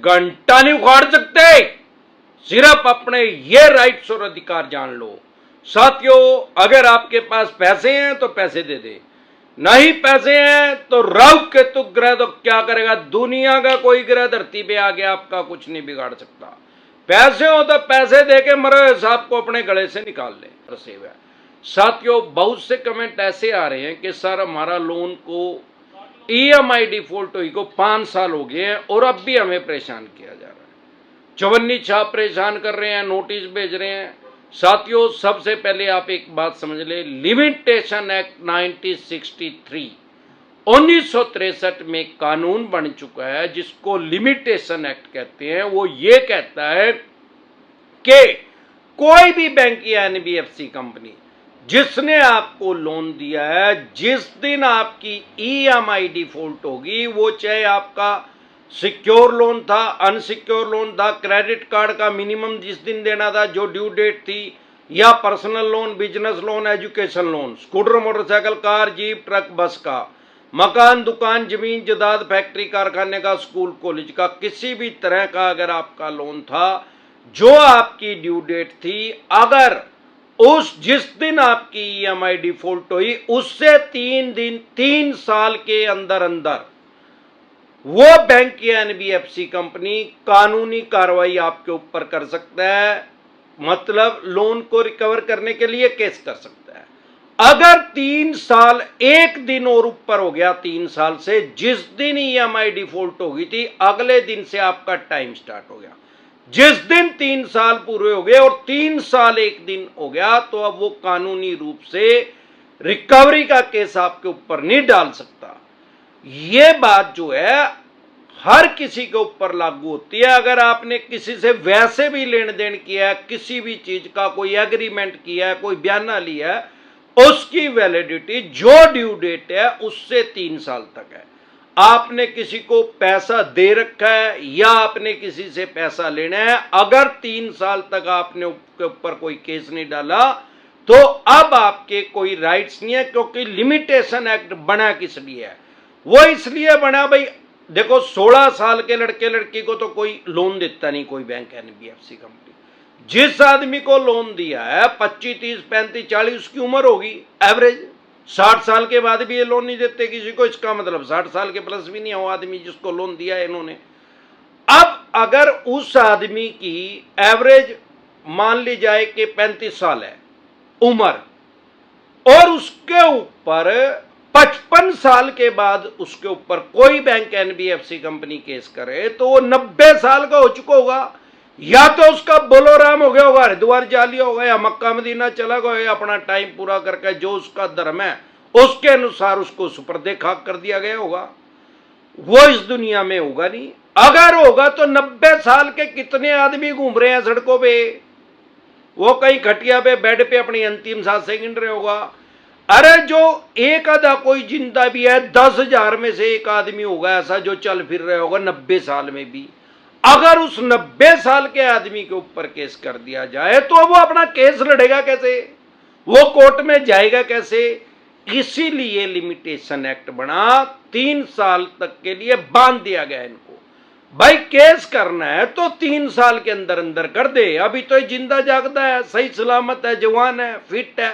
घंटा नहीं उखाड़ सकते। सिर्फ अपने ये राइट्स और अधिकार जान लो। साथियों, अगर आपके पास पैसे हैं तो पैसे दे दे, नहीं पैसे हैं तो राहु केतु ग्रह तो क्या करेगा, दुनिया का कोई ग्रह धरती पे आके आपका कुछ नहीं बिगाड़ सकता। पैसे हो तो पैसे देके मरो, साहब को अपने गले से निकाल ले। सेव है साथियों, बहुत से कमेंट ऐसे आ रहे हैं कि सर हमारा लोन को ईएमआई डिफॉल्ट हुई को 5 साल हो गए हैं और अब भी हमें परेशान किया जा रहा है, चवन्नी छाप परेशान कर रहे हैं, नोटिस भेज रहे हैं। साथियों, सबसे पहले आप एक बात समझ ले, लिमिटेशन एक्ट 1963 में कानून बन चुका है जिसको लिमिटेशन एक्ट कहते हैं। वो ये कहता है कि कोई भी बैंक या एनबीएफसी कंपनी जिसने आपको लोन दिया है, जिस दिन आपकी ईएमआई डिफॉल्ट होगी, वो चाहे आपका सिक्योर लोन था, अनसिक्योर लोन था, क्रेडिट कार्ड का मिनिमम जिस दिन देना था जो ड्यू डेट थी, या personal loan, business loan, education loan, scooter, motorcycle, car, jeep, truck, बस का, मकान, दुकान, जमीन जायदाद, फैक्ट्री, कारखाने का, स्कूल, कॉलेज का, किसी भी तरह का अगर आपका लोन था, जो आपकी ड्यू डेट थी, अगर जिस दिन आपकी ईएमआई डिफॉल्ट हुई उससे 3 साल के अंदर अंदर वो बैंक या एनबीएफसी कंपनी कानूनी कार्रवाई आपके ऊपर कर सकता है, मतलब लोन को रिकवर करने के लिए केस कर सकता है। अगर 3 साल 1 दिन और ऊपर हो गया 3 साल से, जिस दिन ईएमआई डिफॉल्ट हो गई थी अगले दिन से आपका टाइम स्टार्ट हो गया। जिस दिन 3 साल पूरे हो गए और 3 साल 1 दिन हो गया तो अब वो कानूनी रूप से रिकवरी का केस आपके ऊपर नहीं डाल सकता। ये बात जो है हर किसी के ऊपर लागू होती है। अगर आपने किसी से वैसे भी लेन देन किया है, किसी भी चीज का कोई एग्रीमेंट किया है, कोई बयाना लिया है, उसकी वैलिडिटी जो ड्यू डेट है उससे 3 साल तक है। आपने किसी को पैसा दे रखा है या आपने किसी से पैसा लेना है, अगर 3 साल तक आपने उसके ऊपर कोई केस नहीं डाला तो अब आपके कोई राइट्स नहीं है, क्योंकि लिमिटेशन एक्ट बना किस लिए है? वो इसलिए बना, भाई देखो 16 साल के लड़के लड़की को तो कोई लोन देता नहीं, कोई बैंक एनबीएफसी कंपनी। जिस आदमी को लोन दिया है 25, 30, 35, 40 उसकी उम्र होगी एवरेज, 60 साल के बाद भी ये लोन नहीं देते किसी को। इसका मतलब 60 साल के प्लस भी नहीं हो आदमी जिसको लोन दिया है इन्होंने। अब अगर उस आदमी की एवरेज मान ली जाए कि 35 साल है उम्र, और उसके ऊपर 55 साल के बाद उसके ऊपर कोई बैंक एनबीएफसी कंपनी केस करे तो वो 90 साल का हो चुका होगा, या तो उसका बोलोराम हो गया होगा, हरिद्वार जा लिया होगा, या मक्का मदीना चला गया, या अपना टाइम पूरा करके जो उसका धर्म है उसके अनुसार उसको सुपर्दे खाक कर दिया गया होगा। वो इस दुनिया में होगा नहीं। अगर होगा तो 90 साल के कितने आदमी घूम रहे हैं सड़कों पे, वो कहीं खटिया पे बेड पे अपनी अंतिम सांसें गिन रहे होगा। अरे जो एक आधा कोई जिंदा भी है, 10,000 में से एक आदमी होगा ऐसा जो चल फिर रहा होगा 90 साल में भी। अगर उस 90 साल के आदमी के ऊपर केस कर दिया जाए तो वो अपना केस लड़ेगा कैसे, वो कोर्ट में जाएगा कैसे? इसीलिए लिमिटेशन एक्ट बना, 3 साल तक के लिए बांध दिया गया इनको। भाई केस करना है तो 3 साल के अंदर अंदर कर दे। अभी तो जिंदा जागता है, सही सलामत है, जवान है, फिट है,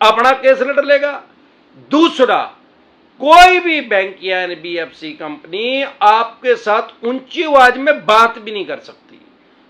अपना केस लड़ लेगा। दूसरा, कोई भी बैंक या एनबीएफसी कंपनी आपके साथ ऊंची आवाज में बात भी नहीं कर सकती।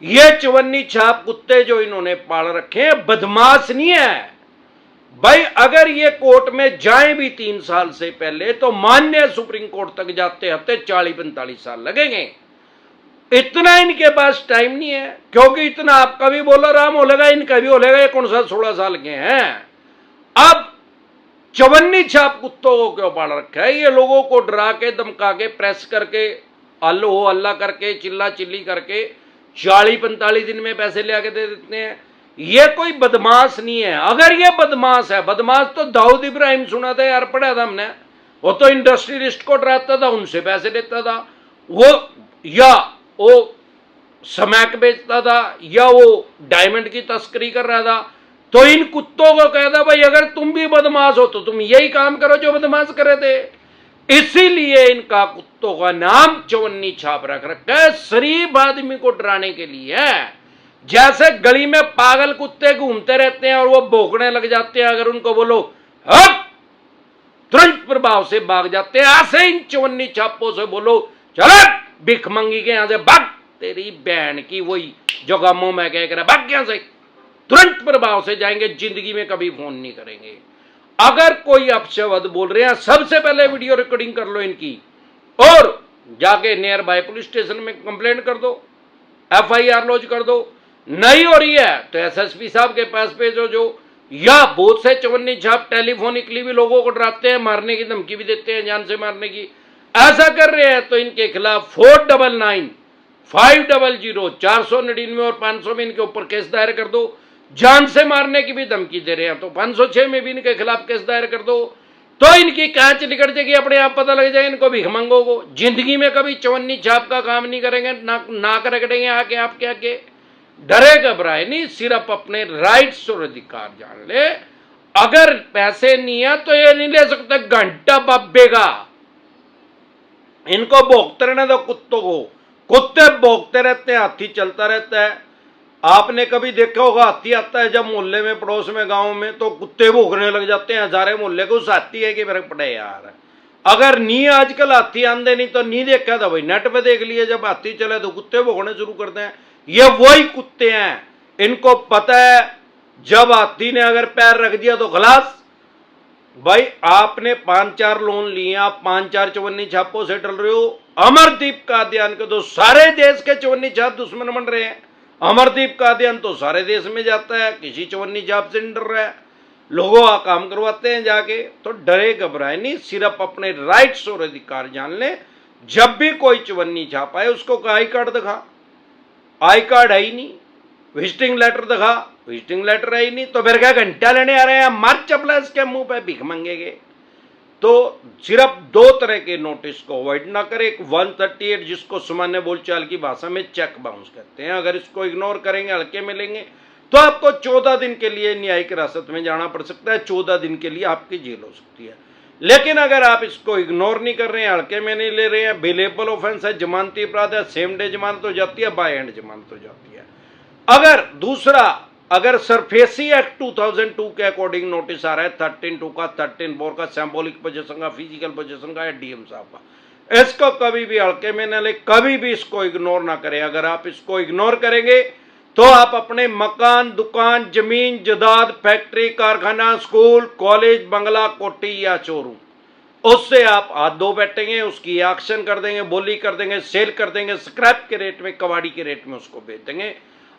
ये चवन्नी छाप कुत्ते जो इन्होंने पाल रखे हैं बदमाश नहीं है भाई। अगर ये कोर्ट में जाए भी 3 साल से पहले तो मान्य सुप्रीम कोर्ट तक जाते हफ्ते 40-45 साल लगेंगे। इतना इनके पास टाइम नहीं है, क्योंकि इतना आपका भी बोलोराम हो लेगा, इनका भी हो लेगा। ये कौन सा 16 साल के हैं? अब चवन्नी छाप कुत्तों को क्यों पाल रखा है? ये लोगों को डरा के, धमका के, प्रेस करके, अल्लो अल्लाह करके, चिल्ला चिल्ली करके 40-45 दिन में पैसे ले आके दे देते हैं। ये कोई बदमाश नहीं है। अगर ये बदमाश है, बदमाश तो दाऊद इब्राहिम सुना था यार, पढ़ा था हमने। वो तो इंडस्ट्रियलिस्ट को डराता था, उनसे पैसे लेता था वो, या वो स्मैक बेचता था, या वो डायमंड की तस्करी कर रहा था। तो इन कुत्तों को कहता भाई अगर तुम भी बदमाश हो तो तुम यही काम करो जो बदमाश करे थे। इसीलिए इनका कुत्तों का नाम चवन्नी छाप रख रखा है, शरीफ आदमी को डराने के लिए है। जैसे गली में पागल कुत्ते घूमते रहते हैं और वो भौंकने लग जाते हैं, अगर उनको बोलो हट, तुरंत प्रभाव से भाग जाते हैं। ऐसे इन चवन्नी छापों से बोलो चलो भिखमंगी के यहां से भाग, तेरी बहन की वही जो गामों में कह कर भाग यहां से, तुरंत प्रभाव से जाएंगे, जिंदगी में कभी फोन नहीं करेंगे। अगर कोई अपशब्द बोल रहे हैं, सबसे पहले वीडियो रिकॉर्डिंग कर लो इनकी और जाके नियर बाय पुलिस स्टेशन में कंप्लेंट कर दो, FIR लॉन्च कर दो। नहीं हो रही है तो SSP साहब के पास भेजो, जो या बहुत से चवन्नी छाप टेलीफोनिकली भी लोगों को डराते हैं, मारने की धमकी भी देते हैं, जान से मारने की। ऐसा कर रहे हैं तो इनके खिलाफ 499 500 499 और 500 में इनके ऊपर केस दायर कर दो। जान से मारने की भी धमकी दे रहे हैं तो 506 में भी इनके खिलाफ केस दायर कर दो, तो इनकी कांच निकल जाएगी, अपने आप पता लग जाएगा इनको भिखमंगों को। जिंदगी में कभी चवन्नी छाप का काम नहीं करेंगे, नाक रगड़ेंगे आके आपके आके। डरे घबराए नहीं, सिर्फ अपने राइट्स और अधिकार जान ले। अगर पैसे नहीं है तो ये नहीं ले सकते, घंटा बब्बेगा। इनको भोगते रहने दो कुत्तों को, कुत्ते भोगते रहते हैं, हाथी चलता रहता है। आपने कभी देखा होगा हाथी आता है जब मोहल्ले में, पड़ोस में, गांव में, तो कुत्ते भौंकने लग जाते हैं हजारे मोहल्ले को। उस हाथी है कि फर्क पड़े यार। अगर नी आजकल हाथी आंदे नहीं तो नहीं देखा था भाई, नेट पे देख लिए, जब हाथी चले तो कुत्ते भौंकने शुरू करते हैं। ये वही कुत्ते हैं, इनको पता है जब हाथी ने अगर पैर रख दिया तो खलास। भाई आपने 5-4 लोन लिए, आप 5-4 चवन्नी छापों से डर रहे हो। अमरदीप कादियान के तो सारे देश के चवन्नी छाप दुश्मन बन रहे हैं। अमरदीप कादियान तो सारे देश में जाता है, किसी चवन्नी छाप से नहीं डर रहा है, लोगों का काम करवाते हैं जाके। तो डरे घबराए नहीं, सिर्फ अपने राइट्स और अधिकार जान ले। जब भी कोई चवन्नी छाप आए उसको आई कार्ड दिखा, आई कार्ड है ही नहीं, विजिटिंग लेटर दिखा, विजिटिंग लेटर है ही नहीं, तो फिर क्या घंटा लेने आ रहे हैं, मार चपला इसके मुंह पे, भीख मांगेंगे। तो सिर्फ 2 तरह के नोटिस को अवॉइड ना करें। एक 138 जिसको सामान्य बोलचाल की भाषा में चेक बाउंस कहते हैं, अगर इसको इग्नोर करेंगे, हल्के में लेंगे, तो आपको 14 दिन के लिए न्यायिक हिरासत में जाना पड़ सकता है, 14 दिन के लिए आपकी जेल हो सकती है। लेकिन अगर आप इसको इग्नोर नहीं कर रहे हैं, हल्के में नहीं ले रहे हैं, बिलेबल ऑफेंस है, जमानती अपराध है, सेम डे जमानत हो जाती है, बाय एंड जमानत हो जाती है। अगर दूसरा, अगर सरफेसी एक्ट 2002 के अकॉर्डिंग नोटिस आ रहा है 13(2) का, 13(4) का, सिंबॉलिक पोजीशन का, फिजिकल पोजीशन का, या डीएम साहब का, इसको कभी भी हल्के में न ले, कभी भी इसको इग्नोर ना करें। अगर आप इसको इग्नोर करेंगे तो आप अपने मकान, दुकान, जमीन, जायदाद, फैक्ट्री, कारखाना, स्कूल, कॉलेज, बंगला, कोठी या शोरूम, उससे आप हाथ धो बैठेंगे, उसकी एक्शन कर देंगे, बोली कर देंगे, सेल कर देंगे, स्क्रैप के रेट में, कबाड़ी के रेट में उसको बेच देंगे।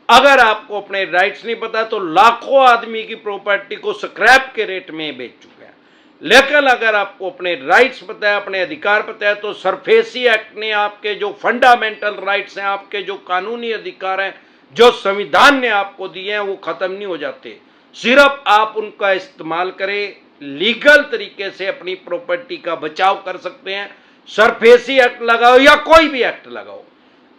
अगर आपको अपने राइट्स नहीं पता तो लाखों आदमी की प्रॉपर्टी को स्क्रैप के रेट में बेच चुके हैं। लेकिन अगर आपको अपने राइट्स पता है, अपने अधिकार पता है, तो सरफेसी एक्ट ने आपके जो फंडामेंटल राइट्स हैं, आपके जो कानूनी अधिकार हैं, जो संविधान ने आपको दिए हैं, वो खत्म नहीं हो जाते। सिर्फ आप उनका इस्तेमाल करें, लीगल तरीके से अपनी प्रॉपर्टी का बचाव कर सकते हैं। सरफेसी एक्ट लगाओ या कोई भी एक्ट लगाओ।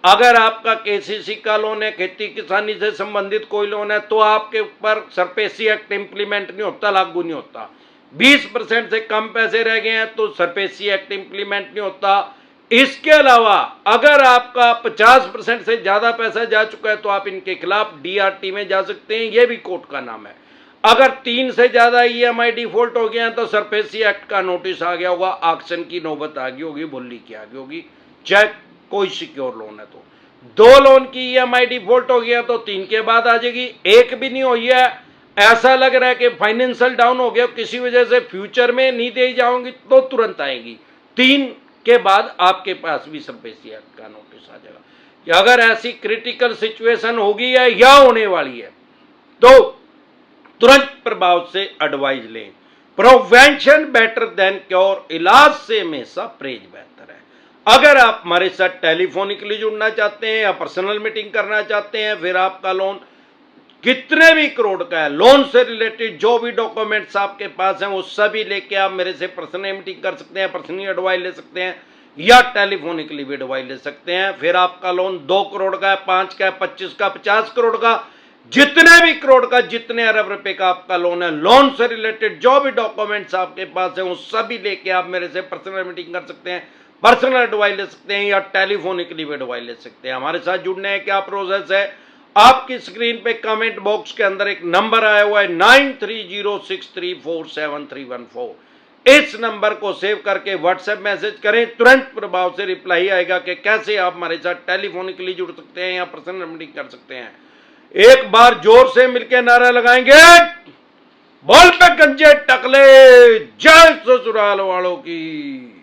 अगर आपका KCC का लोन है, खेती किसानी से संबंधित कोई लोन है, तो आपके ऊपर सरफेसी एक्ट इंप्लीमेंट नहीं होता, लागू नहीं होता। 20% से कम पैसे रह गए हैं तो सरफेसी एक्ट इंप्लीमेंट नहीं होता। इसके अलावा अगर आपका 50% से ज्यादा पैसा जा चुका है तो आप इनके खिलाफ DRT में जा सकते हैं, यह भी कोर्ट का नाम है। अगर 3 से ज्यादा EMI डिफॉल्ट हो गया है तो सरफेसी एक्ट का नोटिस आ गया होगा, ऑक्शन की नौबत आ गई होगी, बोली की आ गई होगी, चाहे कोई सिक्योर लोन है तो। 2 लोन की EMI डिफॉल्ट हो गया तो 3 के बाद आ जाएगी। 1 भी नहीं हुई है, ऐसा लग रहा है कि फाइनेंशियल डाउन हो गया, किसी वजह से फ्यूचर में नहीं दे जाओगी तो तुरंत आएगी। 3 के बाद आपके पास भी सरफेसी एक्ट का नोटिस आ जाएगा। कि अगर ऐसी क्रिटिकल सिचुएशन होगी या होने वाली है तो तुरंत प्रभाव से एडवाइज लें। प्रिवेंशन बेटर देन क्योर, इलाज से हमेशा परहेज बेहतर है। अगर आप हमारे साथ टेलीफोनिकली जुड़ना चाहते हैं या पर्सनल मीटिंग करना चाहते हैं, फिर आपका लोन कितने भी करोड़ का है, लोन से रिलेटेड जो भी डॉक्यूमेंट्स आपके पास हैं वो सभी लेके आप मेरे से पर्सनल मीटिंग कर सकते हैं, पर्सनली एडवाइस ले सकते हैं या टेलीफोनिकली भी एडवाइस ले सकते हैं। फिर आपका लोन 2 करोड़ का है, 5 का है, 25 का, 50 करोड़ का, जितने भी करोड़ का, जितने अरब रुपए का आपका लोन है, लोन से रिलेटेड जो भी डॉक्यूमेंट्स आपके पास है, वो सभी लेके आप मेरे से पर्सनल मीटिंग कर सकते हैं, पर्सनल एडवाइस ले सकते हैं, या टेलीफोनिकली भी एडवाइस ले सकते हैं। हमारे साथ जुड़ने का क्या प्रोसेस है, आपकी स्क्रीन पे कमेंट बॉक्स के अंदर एक नंबर आया हुआ है 9306347314। इस नंबर को सेव करके व्हाट्सएप मैसेज करें, तुरंत प्रभाव से रिप्लाई आएगा कि कैसे आप हमारे साथ टेलीफोनिकली जुड़ सकते हैं या पर्सनल मीटिंग कर सकते हैं। एक बार जोर से मिलकर नारा लगाएंगे, बोल पे गंजे टकले, जय ससुराल वालों की।